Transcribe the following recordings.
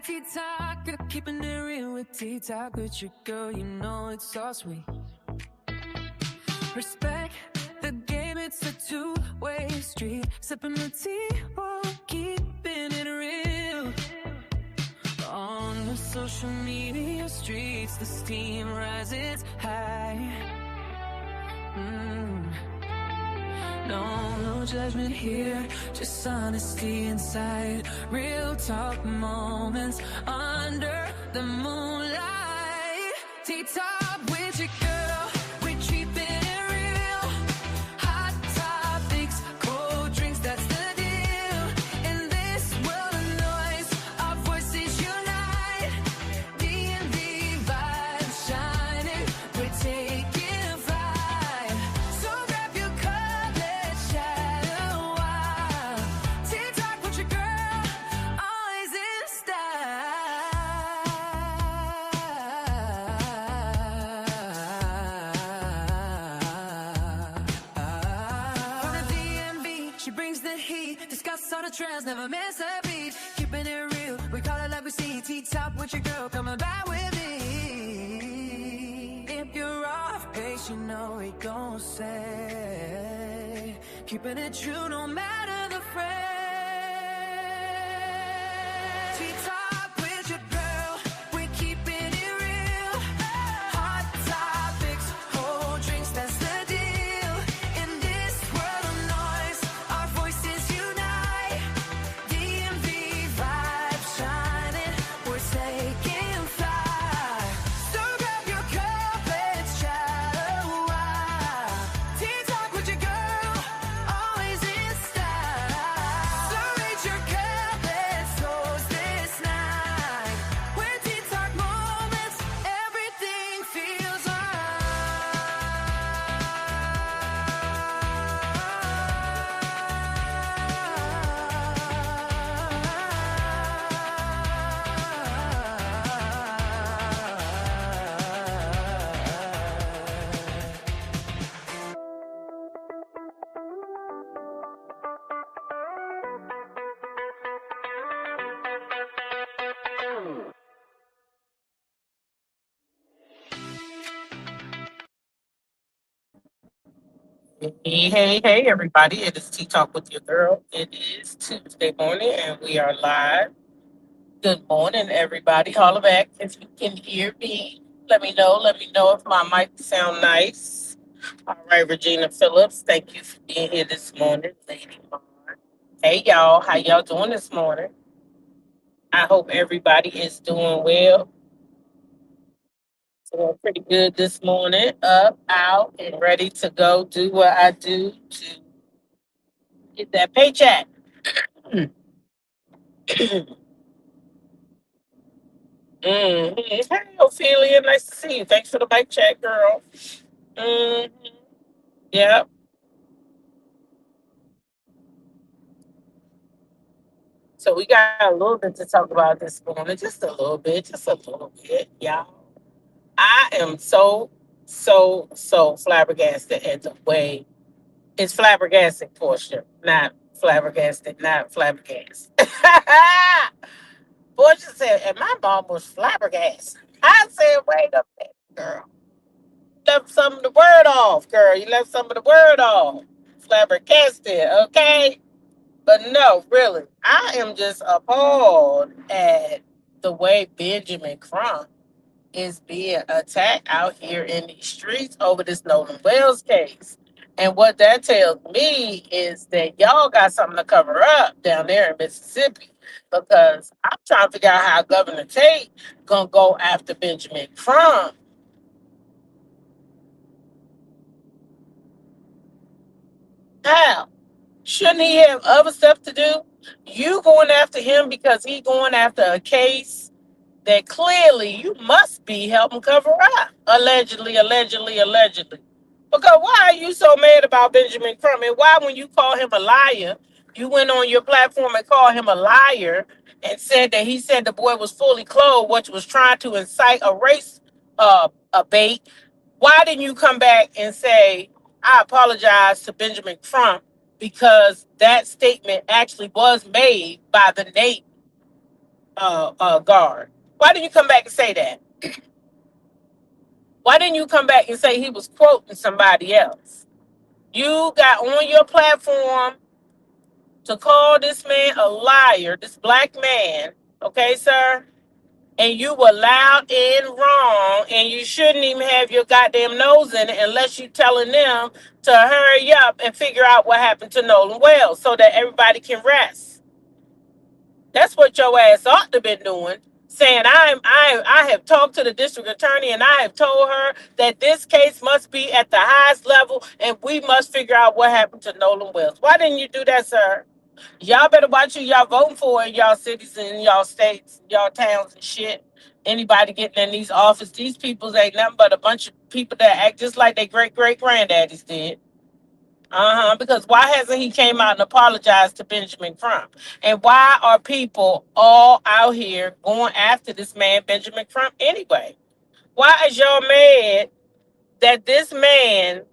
T-Talk, keeping it real with T-Talk with your girl, you know it's all sweet. Respect the game, it's a two-way street. Sipping the tea while keeping it real. On the social media streets, the steam rises high. No judgment here, just honesty inside. Real talk moments under the moonlight. T-Talk with your girl, we're keeping it real. Hot topics, cold drinks, that's the deal. In this world of noise, our voices unite. D&D vibes shining, we're taking flight. So grab your cup, let's chat a while. T-Talk with your girl, always in style. For the DMV, she brings the heat. Discuss all the trends, never miss a beat. Keeping it real, we call it like we see. T-Top with your girl, coming back with me. If you're off base, you know we gon' say. Keeping it true, no matter the phrase. T-Top with your girl, we're keeping it real. Hot topics, cold drinks, that's the deal. In this world of noise, our voices unite. DMV vibes shining, we're taking flight. So grab your cup, let's chat a while. T-Talk with your girl, always in style. So raise your cup, let's toast this night. When T-Talk moments, everything feels Hey, everybody. It is Tea Talk with your girl. It is Tuesday morning and we are live. Good morning, everybody. Holler back if you can hear me. Let me know. Let me know if my mic sound nice. All right, Regina Phillips, thank you for being here this morning. Lady Mar. Hey, y'all. How y'all doing this morning? I hope everybody is doing well. Doing pretty good this morning. Up, out, and ready to go do what I do to get that paycheck. Hey, Ophelia, nice to see you. Thanks for the mic check, girl. hmm Yep. So we got a little bit to talk about this morning, just a little bit, y'all. I am so flabbergasted at the way it's flabbergasted portion, not flabbergasted, not flabbergasted. Portia said, and my mom was flabbergasted. I said, wait a minute, girl. Left some of the word off, girl. You left some of the word off. Flabbergasted, okay? But no, really, I am just appalled at the way Benjamin Crump is being attacked out here in these streets over this Nolan Wells case. And what that tells me is that y'all got something to cover up down there in Mississippi. Because I'm trying to figure out how Governor Tate gonna go after Benjamin Crump. How? Shouldn't he have other stuff to do? You going after him because he going after a case that clearly you must be helping cover up. Allegedly, allegedly, allegedly. Because why are you so mad about Benjamin Crump? And why, when you call him a liar, you went on your platform and called him a liar and said that he said the boy was fully clothed, which was trying to incite a race a bait. Why didn't you come back and say, I apologize to Benjamin Crump because that statement actually was made by the Navy? guard. Why didn't you come back and say that? Why didn't you come back and say he was quoting somebody else? You got on your platform to call this man a liar, this black man, okay, sir? And you were loud and wrong, and you shouldn't even have your goddamn nose in it unless you telling them to hurry up and figure out what happened to Nolan Wells so that everybody can rest. That's what your ass ought to been doing. Saying I have talked to the district attorney and I have told her that this case must be at the highest level and we must figure out what happened to Nolan Wells. Why didn't you do that, sir? Y'all better watch who y'all voting for in y'all cities and y'all states, y'all towns and shit. Anybody getting in these offices, these people ain't nothing but a bunch of people that act just like their great granddaddies did. Because why hasn't he came out and apologized to Benjamin Crump? And why are people all out here going after this man, Benjamin Crump, anyway? Why is y'all mad that this man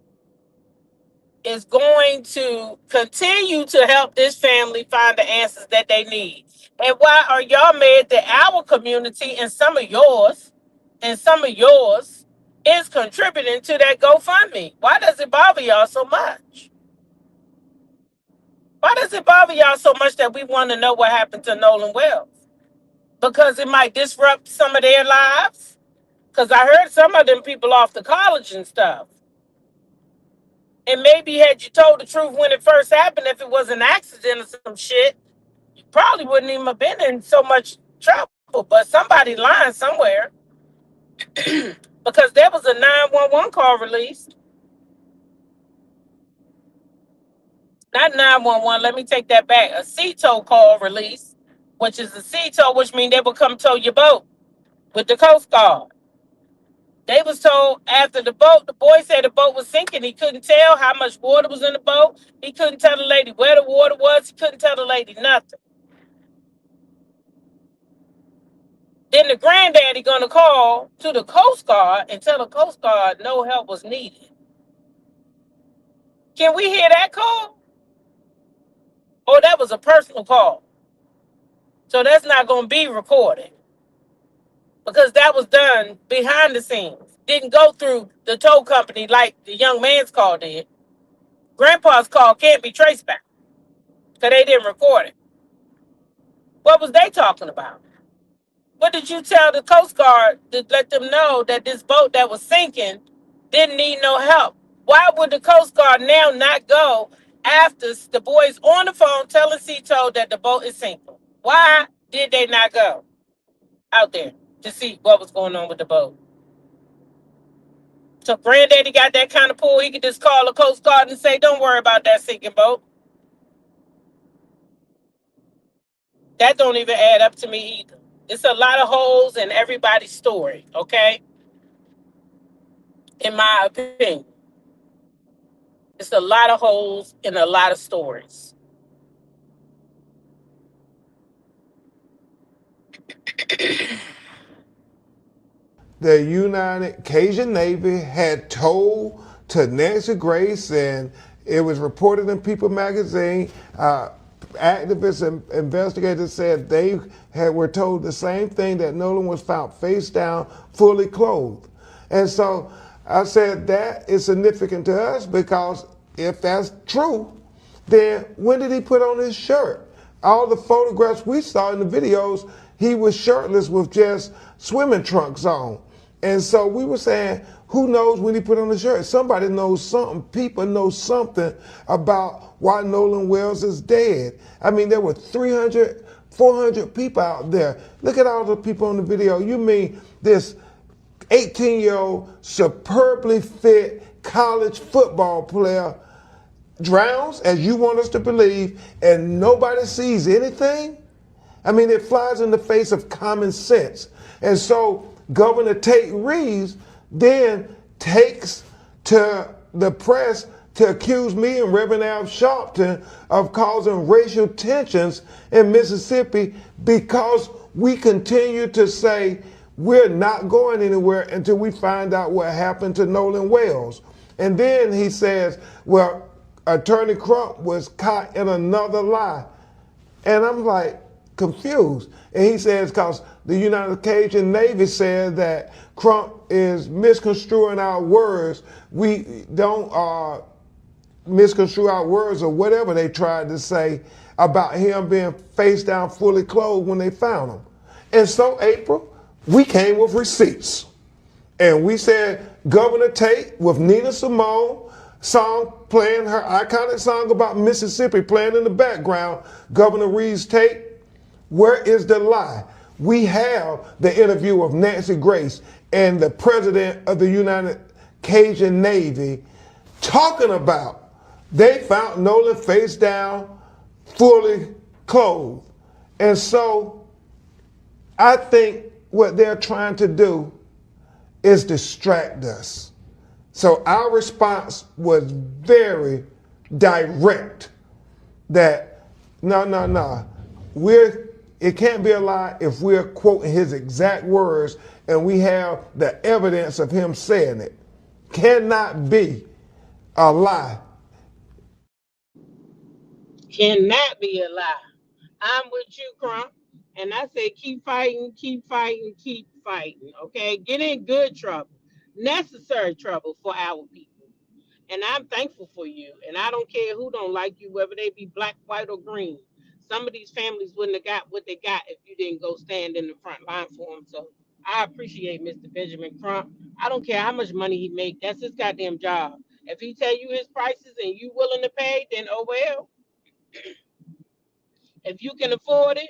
is going to continue to help this family find the answers that they need? And why are y'all mad that our community and some of yours is contributing to that GoFundMe? Why does it bother y'all so much? Why does it bother y'all so much that we want to know what happened to Nolan Wells? Because it might disrupt some of their lives? Because I heard some of them people off to college and stuff. And maybe had you told the truth when it first happened, if it was an accident or some shit, you probably wouldn't even have been in so much trouble. But somebody lying somewhere. Because there was a 911 call released. Not 911, let me take that back. A CTO call release, which is a CTO, which means they will come tow your boat with the Coast Guard. They was told after the boy said the boat was sinking. He couldn't tell how much water was in the boat. He couldn't tell the lady where the water was. He couldn't tell the lady nothing. Then the granddaddy gonna call to the Coast Guard and tell the Coast Guard no help was needed. Can we hear that call? Oh, that was a personal call. So that's not going to be recorded because that was done behind the scenes. Didn't go through the tow company like the young man's call did. Grandpa's call can't be traced back because they didn't record it. What was they talking about? What did you tell the Coast Guard to let them know that this boat that was sinking didn't need no help? Why would the Coast Guard now not go after the boys on the phone telling Cito that the boat is sinking? Why did they not go out there to see what was going on with the boat? So granddaddy got that kind of pull, he could just call the Coast Guard and say, don't worry about that sinking boat. That don't even add up to me either. It's a lot of holes in everybody's story, okay? In my opinion. It's a lot of holes in a lot of stories. The United Cajun Navy had told to Nancy Grace, and it was reported in People magazine. Activists and investigators said they were told the same thing, that Nolan was found face down, fully clothed. And so I said that is significant to us, because if that's true, then when did he put on his shirt? All the photographs we saw in the videos, he was shirtless with just swimming trunks on. And so we were saying, who knows when he put on the shirt? Somebody knows something. People know something about why Nolan Wells is dead. I mean, there were 300, 400 people out there. Look at all the people on the video. You mean this 18-year-old superbly fit college football player drowns, as you want us to believe, and nobody sees anything? I mean, it flies in the face of common sense. And so Governor Tate Reeves then takes to the press to accuse me and Reverend Al Sharpton of causing racial tensions in Mississippi, because we continue to say we're not going anywhere until we find out what happened to Nolan Wells. And then he says, well, Attorney Crump was caught in another lie. And I'm like, confused. And he says because the United Cajun Navy said that Crump is misconstruing our words. We don't misconstrue our words or whatever they tried to say about him being face down, fully clothed when they found him. And so, April, we came with receipts. And we said Governor Tate with Nina Simone song playing her iconic song about Mississippi playing in the background. Governor Reeves Tate, where is the lie? We have the interview of Nancy Grace and the president of the United Cajun Navy talking about they found Nolan face down, fully clothed. And so I think what they're trying to do is distract us. So our response was very direct that no. It can't be a lie if we're quoting his exact words and we have the evidence of him saying it. Cannot be a lie. Cannot be a lie. I'm with you, Crump. And I say keep fighting, keep fighting, keep fighting. Okay? Get in good trouble. Necessary trouble for our people. And I'm thankful for you. And I don't care who don't like you, whether they be black, white, or green. Some of these families wouldn't have got what they got if you didn't go stand in the front line for them. So I appreciate Mr. Benjamin Crump. I don't care how much money he make. That's his goddamn job. If he tell you his prices and you willing to pay, then oh well. If you can afford it,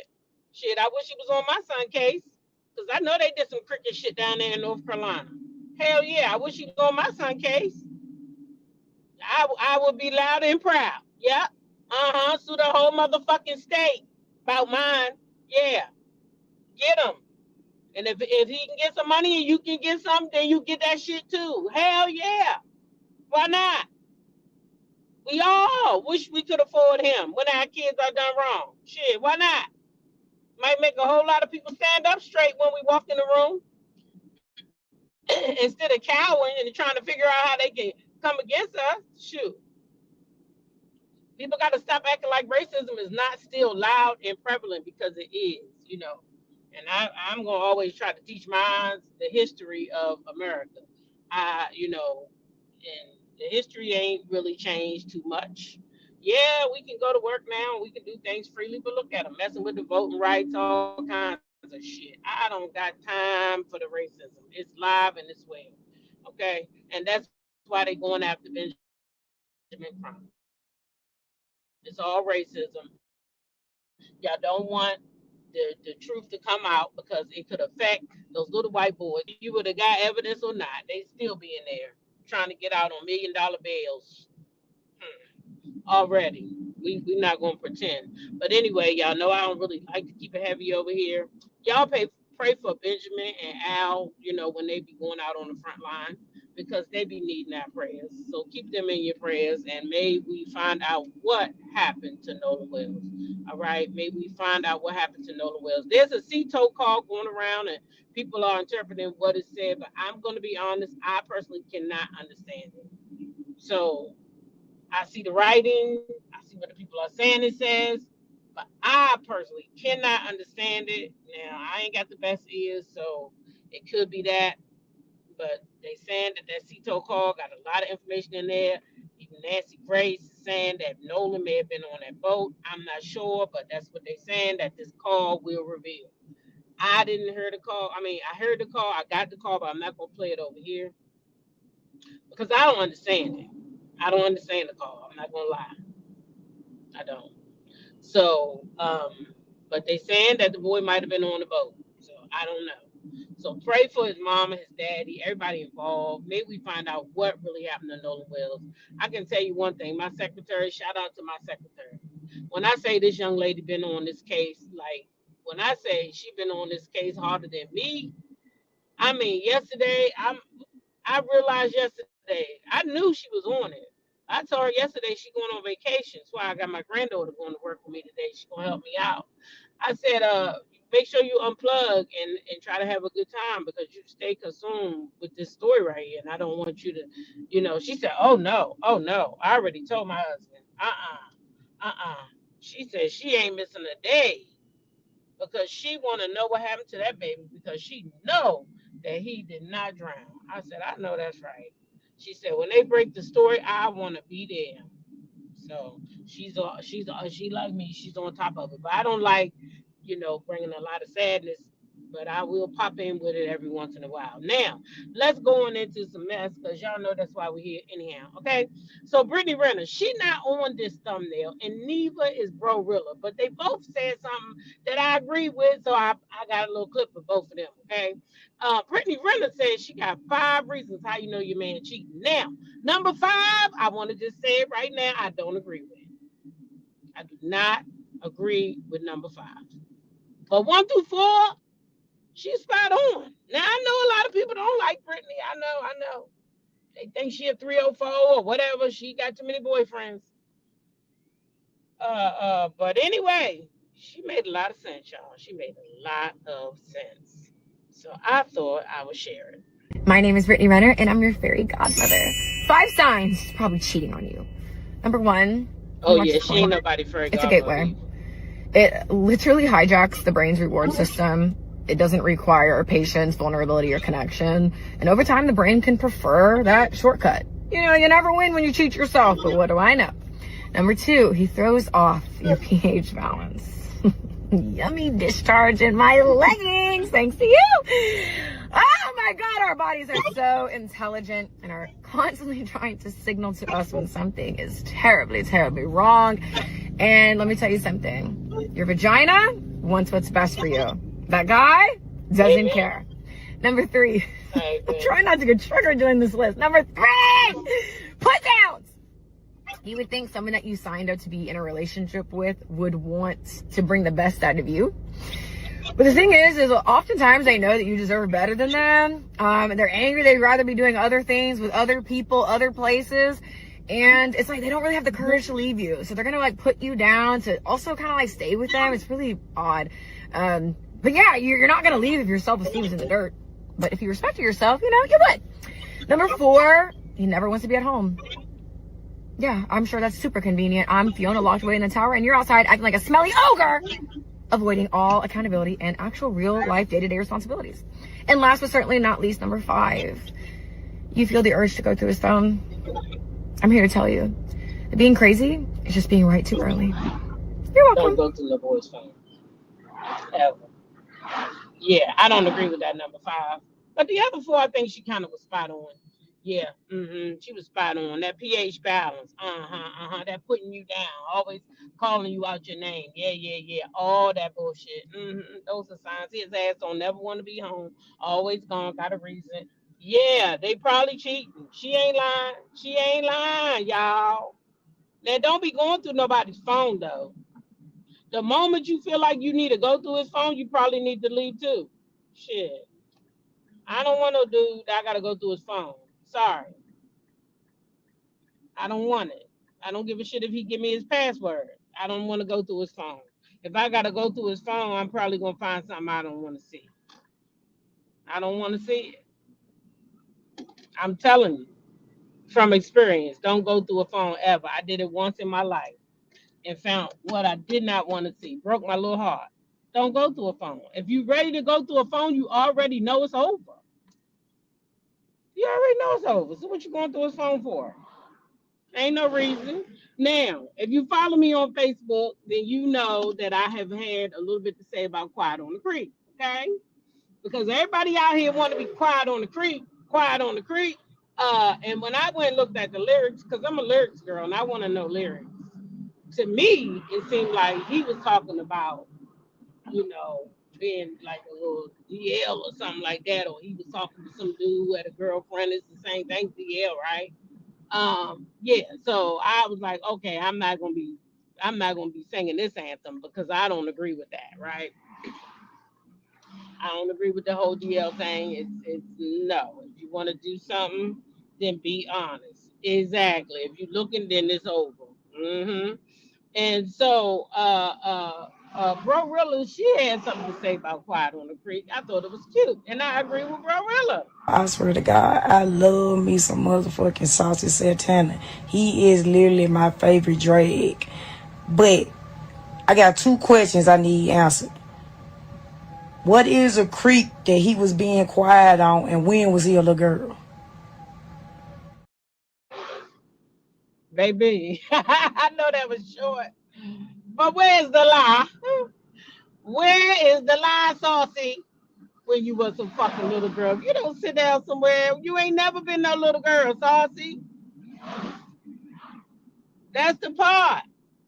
shit, I wish he was on my son case. Because I know they did some cricket shit down there in North Carolina. Hell yeah, I wish he was on my son case. I would be loud and proud. Yep. Sue the whole motherfucking state about mine. Yeah. Get him. And if he can get some money and you can get some, then you get that shit too. Hell yeah. Why not? We all wish we could afford him when our kids are done wrong. Shit, why not? Might make a whole lot of people stand up straight when we walk in the room instead of cowering and trying to figure out how they can come against us. Shoot. People got to stop acting like racism is not still loud and prevalent because it is. And I'm going to always try to teach minds the history of America. And the history ain't really changed too much. Yeah, we can go to work now and we can do things freely, but look at them messing with the voting rights, all kinds of shit. I don't got time for the racism. It's live and it's well. Okay? And that's why they going after Benjamin Crump. It's all racism. Y'all don't want the truth to come out because it could affect those little white boys. You would have got evidence or not, they still be in there trying to get out on $1 million bills already. We're not gonna pretend. But anyway, y'all know I don't really like to keep it heavy over here. Y'all pray for Benjamin and Al, when they be going out on the front line because they be needing our prayers. So keep them in your prayers and may we find out what happened to Nolan Wells. All right, may we find out what happened to Nolan Wells. There's a CTO call going around and people are interpreting what it said, but I'm gonna be honest, I personally cannot understand it. So I see the writing, I see what the people are saying it says, but I personally cannot understand it. Now, I ain't got the best ears, so it could be that, but they saying that CTO call got a lot of information in there. Even Nancy Grace is saying that Nolan may have been on that boat. I'm not sure, but that's what they're saying, that this call will reveal. I didn't hear the call. I mean, I heard the call, I got the call, but I'm not going to play it over here because I don't understand it. I don't understand the call. I'm not going to lie. I don't. So, but they saying that the boy might have been on the boat. So I don't know. So pray for his mom and his daddy, everybody involved. Maybe we find out what really happened to Nolan Wells. I can tell you one thing. My secretary, shout out to my secretary. When I say this young lady been on this case, like when I say she been on this case harder than me, I mean yesterday, I realized yesterday, I knew she was on it. I told her yesterday she going on vacation. That's why I got my granddaughter going to work with me today. She gonna help me out. I said, make sure you unplug and try to have a good time because you stay consumed with this story right here. And I don't want you to. She said, oh no. I already told my husband, uh-uh. She said she ain't missing a day. because she want to know what happened to that baby because she know that he did not drown. I said, I know that's right. She said, when they break the story, I want to be there. So she like me. She's on top of it. But I don't like, bringing a lot of sadness. But I will pop in with it every once in a while. Now, let's go on into some mess because y'all know that's why we're here anyhow. Okay. So Brittany Renner, she not on this thumbnail, and neither is Bro Rilla. But they both said something that I agree with. So I got a little clip of both of them. Okay. Brittany Renner said she got 5 reasons how you know your man cheating. Now, number 5, I want to just say it right now. I don't agree with it. I do not agree with number 5. But 1 through 4, she's spot on. Now I know a lot of people don't like Brittany. I know. They think she a 304 or whatever. She got too many boyfriends. But anyway, she made a lot of sense, y'all. She made a lot of sense. So I thought I would share it. My name is Brittany Renner, and I'm your fairy godmother. 5 signs she's probably cheating on you. Number 1. Oh yeah, she ain't nobody fairy It's a godmother. gateway. It literally hijacks the brain's reward system. It doesn't require patience, vulnerability, or connection. And over time, the brain can prefer that shortcut. You never win when you cheat yourself, but what do I know? Number 2, he throws off your pH balance. Yummy discharge in my leggings, thanks to you. Oh my God, our bodies are so intelligent and are constantly trying to signal to us when something is terribly, terribly wrong. And let me tell you something. Your vagina wants what's best for you. That guy doesn't care. Number 3, I'm trying not to get triggered doing this list. Number 3, put downs. You would think someone that you signed up to be in a relationship with would want to bring the best out of you. But the thing is oftentimes they know that you deserve better than them. They're angry. They'd rather be doing other things with other people, other places. And it's like they don't really have the courage to leave you. So they're going to like put you down to also kind of like stay with them. It's really odd. But yeah, you're not going to leave if your self-esteem is in the dirt. But if you respect yourself, you would. Number 4, he never wants to be at home. Yeah, I'm sure that's super convenient. I'm Fiona locked away in the tower and you're outside acting like a smelly ogre, avoiding all accountability and actual real life day-to-day responsibilities. And last but certainly not least, number 5, you feel the urge to go through his phone. I'm here to tell you that being crazy is just being right too early. You're welcome. Don't go through the boy's phone. Ever. Yeah, I don't agree with that number 5. But the other 4, I think she kind of was spot on. Yeah, she was spot on. That pH balance, that putting you down, always calling you out your name. Yeah, all that bullshit. Those are signs his ass don't never want to be home. Always gone, got a reason. Yeah, they probably cheating. She ain't lying, y'all. Now, don't be going through nobody's phone, though. The moment you feel like you need to go through his phone, you probably need to leave, too. Shit. I don't want no dude that I got to go through his phone. Sorry. I don't want it. I don't give a shit if he give me his password. I don't want to go through his phone. If I got to go through his phone, I'm probably going to find something I don't want to see. I don't want to see it. I'm telling you from experience, don't go through a phone ever. I did it once in my life and found what I did not want to see. Broke my little heart. Don't go through a phone. If you're ready to go through a phone, you already know it's over. You already know it's over. So what you going through his phone for? Ain't no reason. Now, if you follow me on Facebook, then you know that I have had a little bit to say about Quiet on the Creek, okay? Because everybody out here want to be quiet on the creek. And when I went and looked at the lyrics, because I'm a lyrics girl and I want to know lyrics, to me, it seemed like he was talking about, being like a little DL or something like that, or he was talking to some dude who had a girlfriend. It's the same thing, DL, right? So I was like, okay, I'm not gonna be singing this anthem because I don't agree with that, right? I don't agree with the whole DL thing. It's no. If you want to do something, then be honest. Exactly. If you're looking, then it's over. And so, Bro Rilla, she had something to say about Quiet on the Creek. I thought it was cute, and I agree with Bro Rilla. I swear to God, I love me some motherfucking Saucy Santana. He is literally my favorite drag. But I got 2 questions I need answered. What is a creek that he was being quiet on, and when was he a little girl? Baby, I know that was short. But where's the lie? Where is the lie, Saucy? When you was a fucking little girl. You don't sit down somewhere. You ain't never been no little girl, Saucy. That's the part.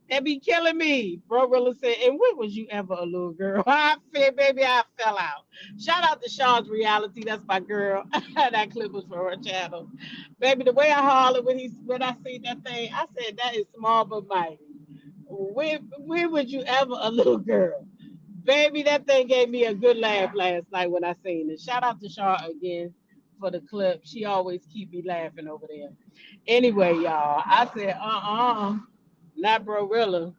That be killing me. Bro Rilla said, and when was you ever a little girl? I said, baby, I fell out. Shout out to Sean's Reality. That's my girl. That clip was for her channel. Baby, the way I hollered when I seen that thing, I said, that is small but mighty. When was you ever a little girl? Baby, that thing gave me a good laugh last night when I seen it. Shout out to Sean again for the clip. She always keep me laughing over there. Anyway, y'all, I said, not Brorilla.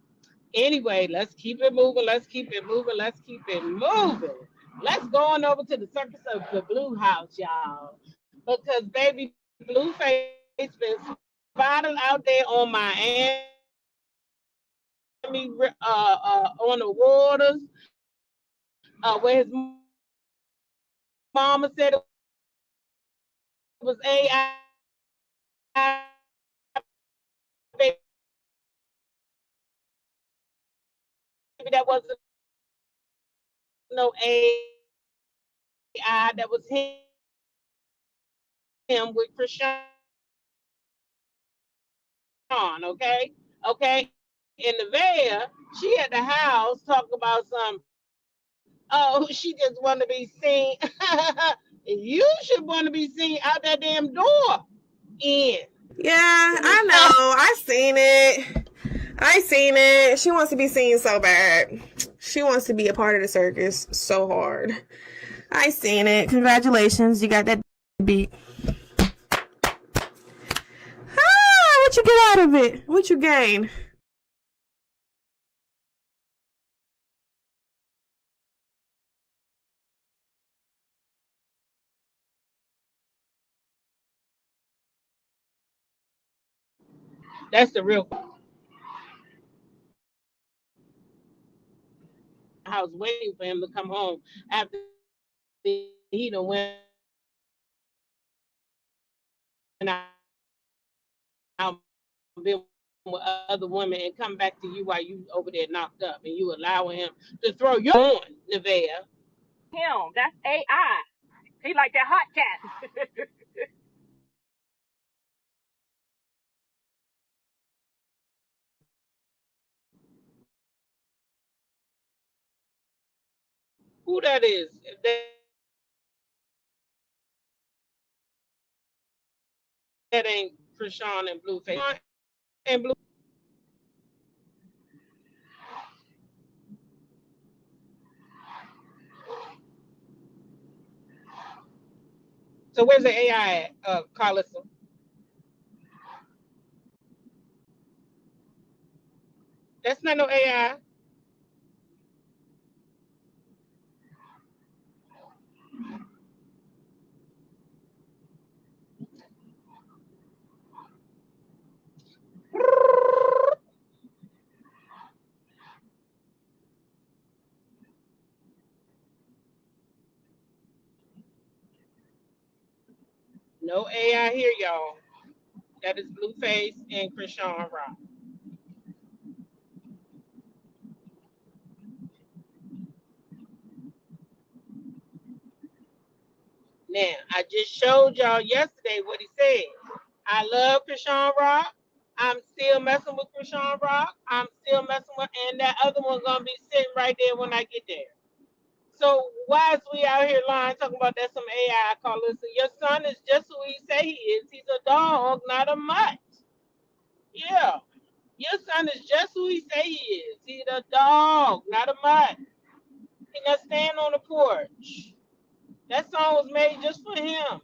Anyway, let's keep it moving. Let's keep it moving. Let's keep it moving. Let's go on over to the circus of the Blue House, y'all. Because baby, Blueface been spotted out there on Miami, on the waters, where his mama said it was AI. Baby, that wasn't no AI. That was him with Chrisean. Okay, okay. In Nevaeh, she at the house talking about some. Oh, she just want to be seen. You should want to be seen out that damn door. In. Yeah, I know. I seen it. She wants to be seen so bad. She wants to be a part of the circus so hard. I seen it. Congratulations. You got that beat. What you get out of it? What you gain? That's the real. I was waiting for him to come home after he done went out been with other women and come back to you while you over there knocked up and you allowing him to throw you on, Nevaeh. Him, that's AI. He like that hot cat. Who that is? That ain't Chrisean and Blueface. And Blue. So where's the AI at, Carlissa? That's not no AI. No AI here, y'all. That is Blueface and Chrisean Rock. Now, I just showed y'all yesterday what he said. I love Chrisean Rock. I'm still messing with Chrisean Rock. I'm still messing with, and that other one gonna be sitting right there when I get there. So why is we out here lying talking about that some AI? Call listen, your son is just who he say he is. He's a dog, not a mutt. Yeah, your son is just who he say he is. He's a dog, not a mutt. He gonna stand on the porch. That song was made just for him.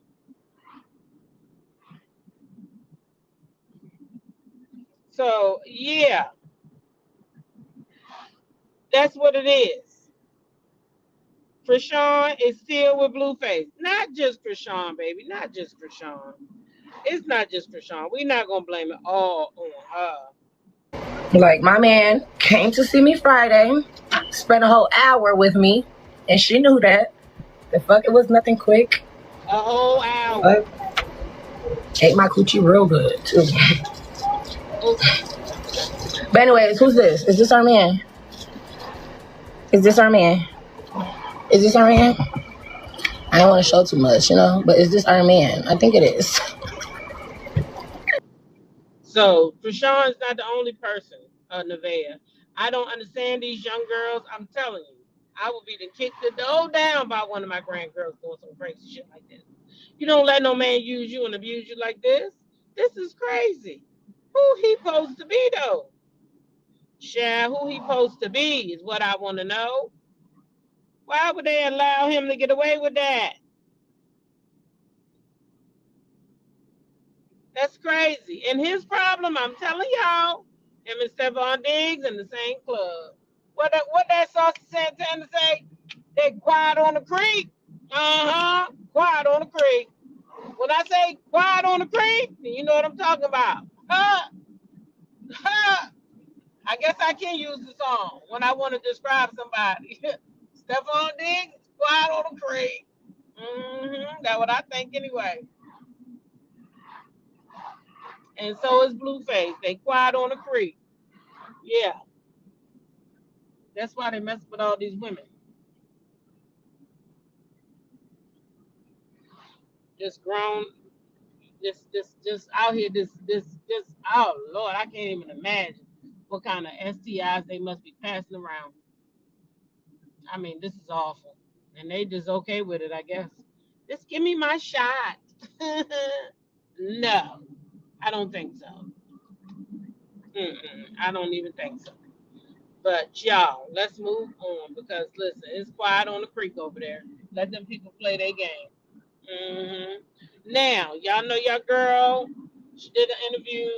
So yeah, that's what it is. Chrisean is still with Blueface. Not just Chrisean, baby. Not just Chrisean. It's not just Chrisean. We're not gonna blame it all on her. Like, my man came to see me Friday, spent a whole hour with me, And she knew that. The fuck, it was nothing quick. A whole hour. Ate my coochie real good, too. But anyways, who's this? Is this our man? Is this our man? Is this our man? I don't want to show too much, you know, but is this our man? I think it is. So Chrisean's not the only person, Nevaeh. I don't understand these young girls. I'm telling you, I would be to kick the door down by one of my grandgirls doing some crazy shit like this. You don't let no man use you and abuse you like this. This is crazy. Who he supposed to be though? Child, who he supposed to be is what I want to know. Why would they allow him to get away with that? That's crazy. And his problem, I'm telling y'all, him and Stephon Diggs in the same club. What that Saucy Santana say? They quiet on the creek. Uh-huh. Quiet on the creek. When I say quiet on the creek, you know what I'm talking about. Huh? Huh? I guess I can use the song when I want to describe somebody. Stephon Diggs, quiet on the creek. Mm-hmm. That's what I think anyway. And so is Blueface. They quiet on the creek. Yeah. That's why they mess with all these women. Just grown, just out here, this. Oh Lord, I can't even imagine what kind of STIs they must be passing around. I mean, this is awful, and they just okay with it, I guess. Just give me my shot. No, I don't think so. I don't even think so. But y'all, let's move on because listen, it's quiet on the creek over there. Let them people play their game. Now, y'all know your girl. She did an interview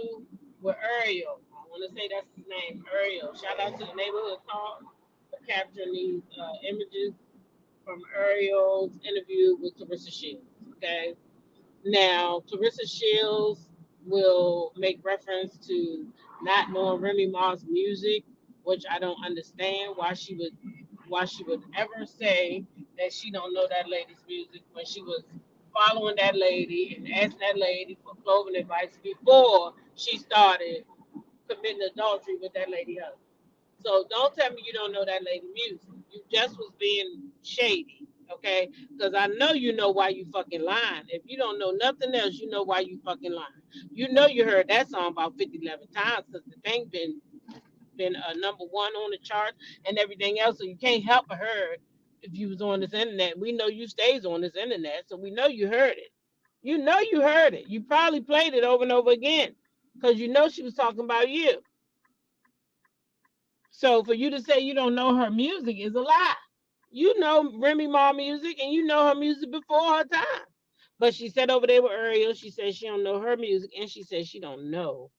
with Ariel. I want to say that's his name, Ariel. Shout out to the neighborhood talk for capturing these images from Ariel's interview with Clarissa Shields. Okay. Now, Clarissa Shields will make reference to not knowing Remy Ma's music, which I don't understand why she would ever say that she don't know that lady's music when she was following that lady and asking that lady for clothing advice before she started committing adultery with that lady husband. So don't tell me you don't know that lady music. You just was being shady, okay? Because I know you know why you fucking lying. If you don't know nothing else, you know why you fucking lying. You know you heard that song about 50, 11 times because the thing been number one on the chart and everything else. So you can't help but heard if you was on this internet. We know you stays on this internet, so we know you heard it. You know you heard it. You probably played it over and over again because you know she was talking about you. So for you to say you don't know her music is a lie. You know Remy Ma music and you know her music before her time. But she said over there with Ariel, she said she don't know her music and she said she don't know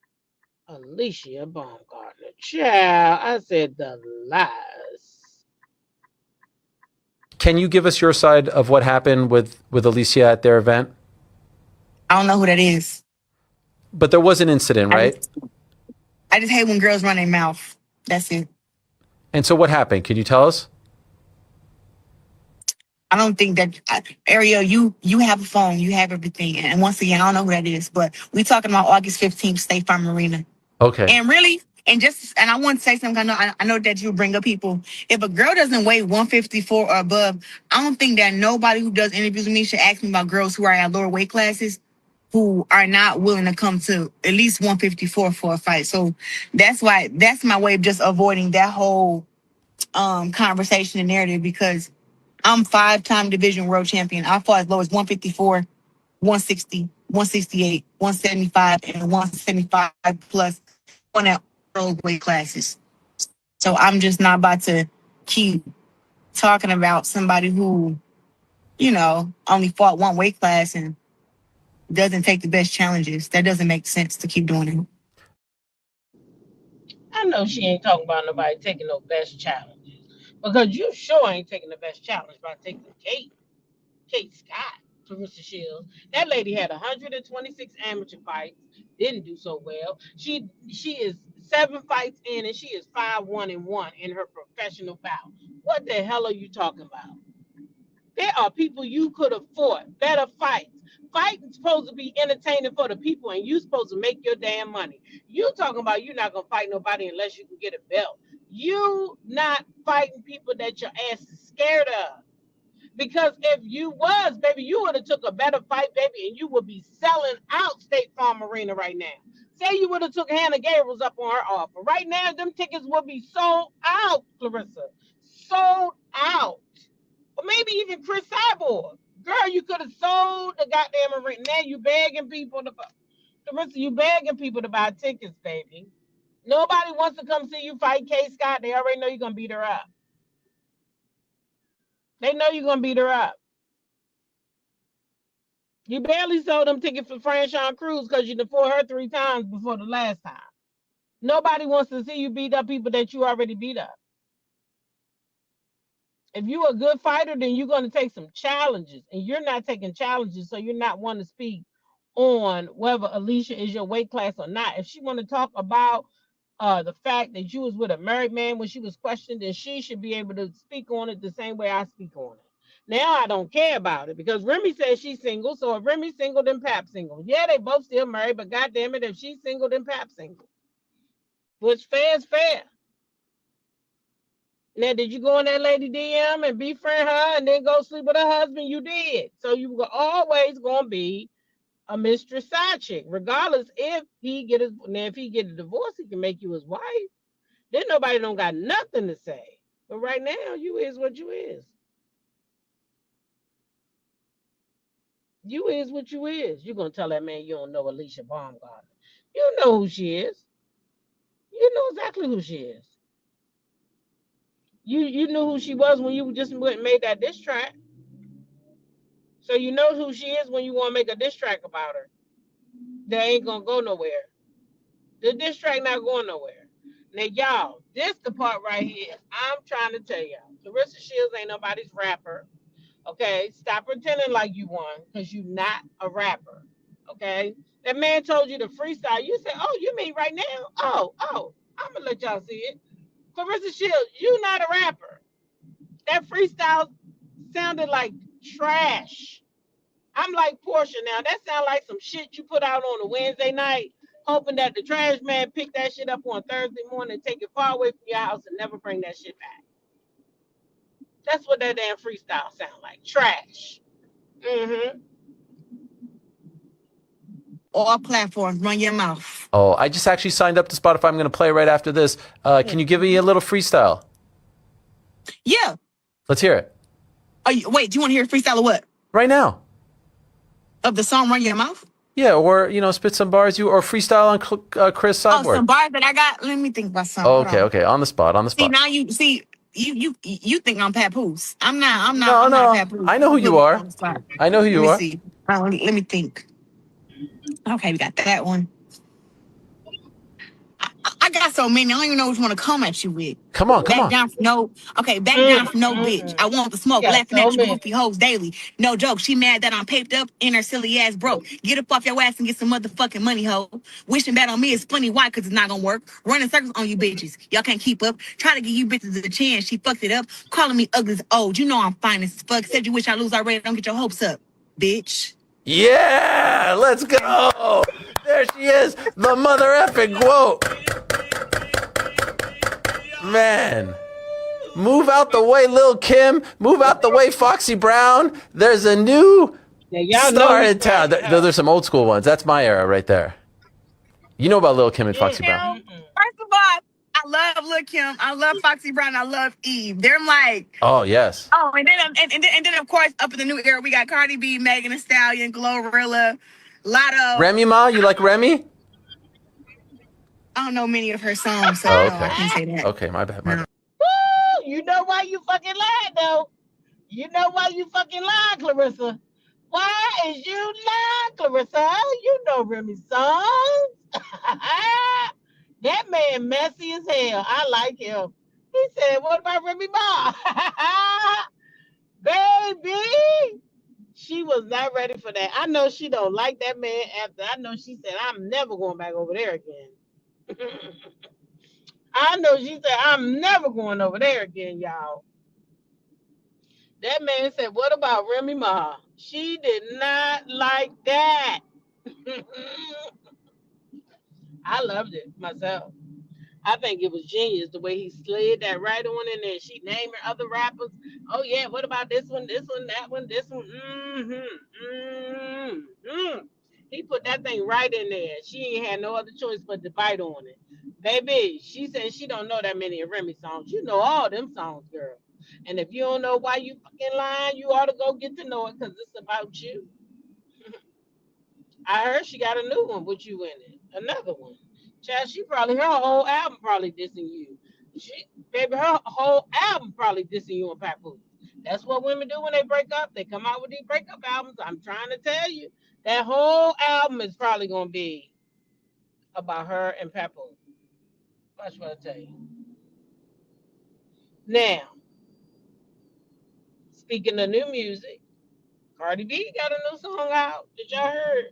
Alicia Baumgartner. Child, I said the lies. Can you give us your side of what happened with Alicia at their event? I don't know who that is. But there was an incident, I right? just, I just hate when girls run their mouth. That's it. And so what happened? Can you tell us? I don't think that Ariel, you have a phone, you have everything. And once again, I don't know who that is, but we talking about August 15th, State Farm Arena. Okay. And really, and I want to say something. I know that you bring up people. If a girl doesn't weigh 154 or above, I don't think that nobody who does interviews with me should ask me about girls who are at lower weight classes who are not willing to come to at least 154 for a fight. So that's my way of just avoiding that whole conversation and narrative because I'm 5-time division world champion. I fought as low as 154, 160, 168, 175, and 175 plus on that world weight classes. So I'm just not about to keep talking about somebody who, only fought one weight class and doesn't take the best challenges. That doesn't make sense to keep doing it. I know she ain't talking about nobody taking no best challenges. Because you sure ain't taking the best challenge by taking Kate Scott, Clarissa Shields. That lady had 126 amateur fights, didn't do so well. She is 7 fights in, and she is 5-1-1 in her professional bout. What the hell are you talking about? There are people you could have fought, better fights. Fighting supposed to be entertaining for the people, and you supposed to make your damn money. You talking about you're not gonna fight nobody unless you can get a belt. You not fighting people that your ass is scared of. Because if you was, baby, you would have took a better fight, baby, and you would be selling out State Farm Arena right now. Say you would have took Hannah Gabriels up on her offer. Right now, them tickets would be sold out, Clarissa. Sold out. Or maybe even Chris Cyborg. Girl, you could have sold the goddamn arena. Now you begging people to, Clarissa, you begging people to buy tickets, baby. Nobody wants to come see you fight Kay Scott. They already know you're gonna beat her up. They know you're gonna beat her up. You barely sold them tickets for Franchon Cruz because you fought her 3 times before the last time. Nobody wants to see you beat up people that you already beat up. If you're a good fighter, then you're going to take some challenges, and you're not taking challenges, so you're not one to speak on whether Alicia is your weight class or not. If she want to talk about the fact that you was with a married man when she was questioned, then she should be able to speak on it the same way I speak on it. Now I don't care about it because Remy says she's single, so if Remy's single, then Pap's single. Yeah, they both still married, but goddamn it, if she's single, then Pap's single. Which fair is fair. Now, did you go in that lady DM and befriend her and then go sleep with her husband? You did. So you were always gonna be a mistress side chick, regardless if he get a divorce, he can make you his wife. Then nobody don't got nothing to say. But right now, you is what you is. You is what you is. You're gonna tell that man you don't know Alicia Baumgartner. You know who she is. You know exactly who she is. You knew who she was when you just went and made that diss track. So you know who she is when you want to make a diss track about her. That ain't gonna go nowhere. The diss track not going nowhere. Now y'all, this the part right here. I'm trying to tell y'all. Clarissa Shields ain't nobody's rapper. Okay? Stop pretending like you won, because you not a rapper. Okay? That man told you to freestyle. You said, oh, you mean right now? Oh, I'm gonna let y'all see it. Clarissa Shields, you not a rapper. That freestyle sounded like trash. I'm like Portia now. That sounds like some shit you put out on a Wednesday night, hoping that the trash man pick that shit up on Thursday morning and take it far away from your house and never bring that shit back. That's what that damn freestyle sound like. Trash. Mm-hmm. All platforms, run your mouth. Oh, I just actually signed up to Spotify. I'm going to play right after this. Can you give me a little freestyle? Yeah. Let's hear it. Wait, do you want to hear freestyle or what? Right now. Of the song Run Your Mouth? Yeah, or, spit some bars or freestyle on Chris Cyborg. Oh, some bars that I got? Let me think about something. Oh, okay. On the spot. See, now you think I'm Papoose. I'm not No. Papoose. I know who you are. I know who you are. Let me see. Let me think. Okay, we got that one. I got so many. I don't even know which one to come at you with. Come on. Back down for no bitch. I want the smoke, laughing at you goofy hoes daily. No joke. She mad that I'm paped up and her silly ass broke. Get up off your ass and get some motherfucking money, hoe. Wishing bad on me is funny. Why? Because it's not gonna work. Running circles on you bitches. Y'all can't keep up. Try to give you bitches a chance. She fucked it up. Calling me ugly as old. You know I'm fine as fuck. Said you wish I lose already. Don't get your hopes up, bitch. Yeah, let's go. There she is, the mother effing quote. Man, move out the way, Lil' Kim. Move out the way, Foxy Brown. There's a new star in town. There's some old school ones. That's my era right there. You know about Lil' Kim and Foxy Brown. First of all, I love Lil' Kim. I love Foxy Brown. I love Eve. They're like. Oh yes. Oh, and then of course up in the new era we got Cardi B, Megan Thee Stallion, Glorilla, Lotto. Remy Ma, you like Remy? I don't know many of her songs, so okay. No, I can't say that. Okay, my bad. Woo! You know why you fucking lied, though. You know why you fucking lied, Clarissa. Why is you lying, Clarissa? You know Remy's songs. That man messy as hell. I like him. He said, what about Remy Ma? Baby, she was not ready for that. I know she don't like that man after. I know she said, I'm never going back over there again. I know she said, I'm never going over there again, y'all. That man said, what about Remy Ma? She did not like that. I loved it myself. I think it was genius the way he slid that right on in there. She naming other rappers. Oh yeah, what about this one, that one, this one? He put that thing right in there. She ain't had no other choice but to bite on it. Baby, she said she don't know that many of Remy songs. You know all them songs, girl. And if you don't know why you fucking lying, you ought to go get to know it because it's about you. I heard she got a new one with you in it. Another one. Child, she probably her whole album probably dissing you. Baby, her whole album probably dissing you on Papoose. That's what women do when they break up. They come out with these breakup albums. I'm trying to tell you, that whole album is probably gonna be about her and Papoose. That's what I tell you. Now, speaking of new music, Cardi B got a new song out. Did y'all heard?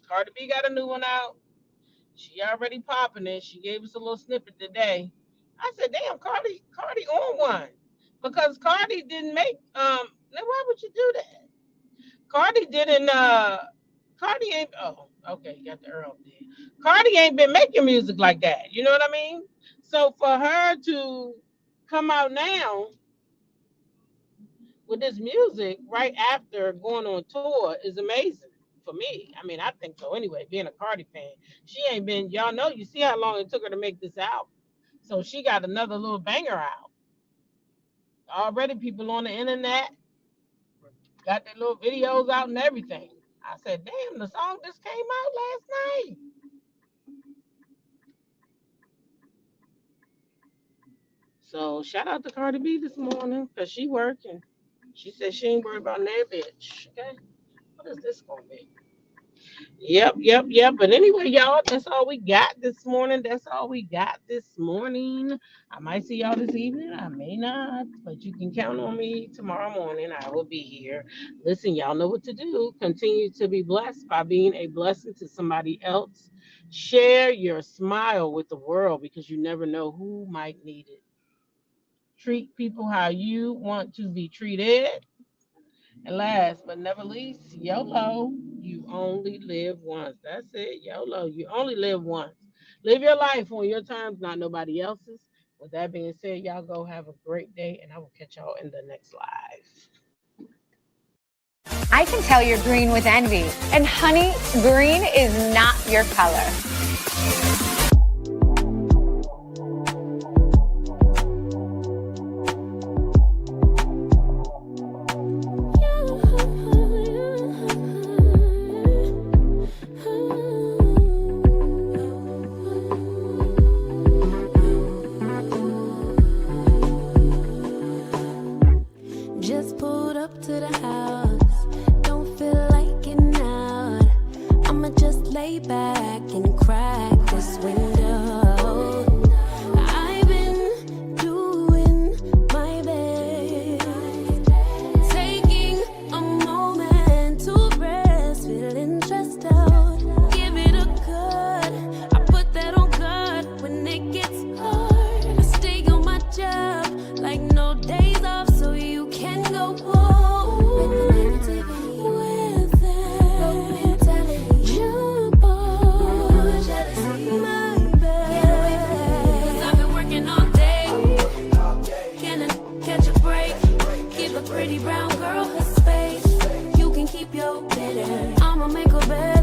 Cardi B got a new one out. She already popping it. She gave us a little snippet today. I said, damn, Cardi on one. Because Cardi didn't make now why would you do that? Cardi didn't Cardi ain't okay, you got the Earl there. Cardi ain't been making music like that. You know what I mean? So for her to come out now with this music right after going on tour is amazing for me. I mean, I think so anyway, being a Cardi fan. She ain't been, y'all know, you see how long it took her to make this album. So she got another little banger out. Already people on the internet got their little videos out and everything. I said, damn, the song just came out last night. So shout out to Cardi B this morning because she working. She said she ain't worried about that bitch. Okay. What is this gonna be? Yep. But anyway, y'all, that's all we got this morning. I might see y'all this evening. I may not, but you can count on me tomorrow morning. I will be here. Listen, y'all know what to do. Continue to be blessed by being a blessing to somebody else. Share your smile with the world because you never know who might need it. Treat people how you want to be treated. And last but never least, YOLO, you only live once. That's it, YOLO, you only live once. Live your life on your terms, not nobody else's. With that being said, y'all go have a great day, and I will catch y'all in the next live. I can tell you're green with envy. And honey, green is not your color. Just pulled up to the house. Don't feel like getting out. I'ma just lay back and crack this window. I've been doing my best, taking a moment to rest, feeling stressed out. Give it a cut. I put that on guard when it gets hard. I stay on my job like no days off, so you can go home with that. Jump on my bed. 'Cause I've been working all day. Can I catch a break? Give a pretty brown girl her space. You can keep your bitter. I'ma make her better.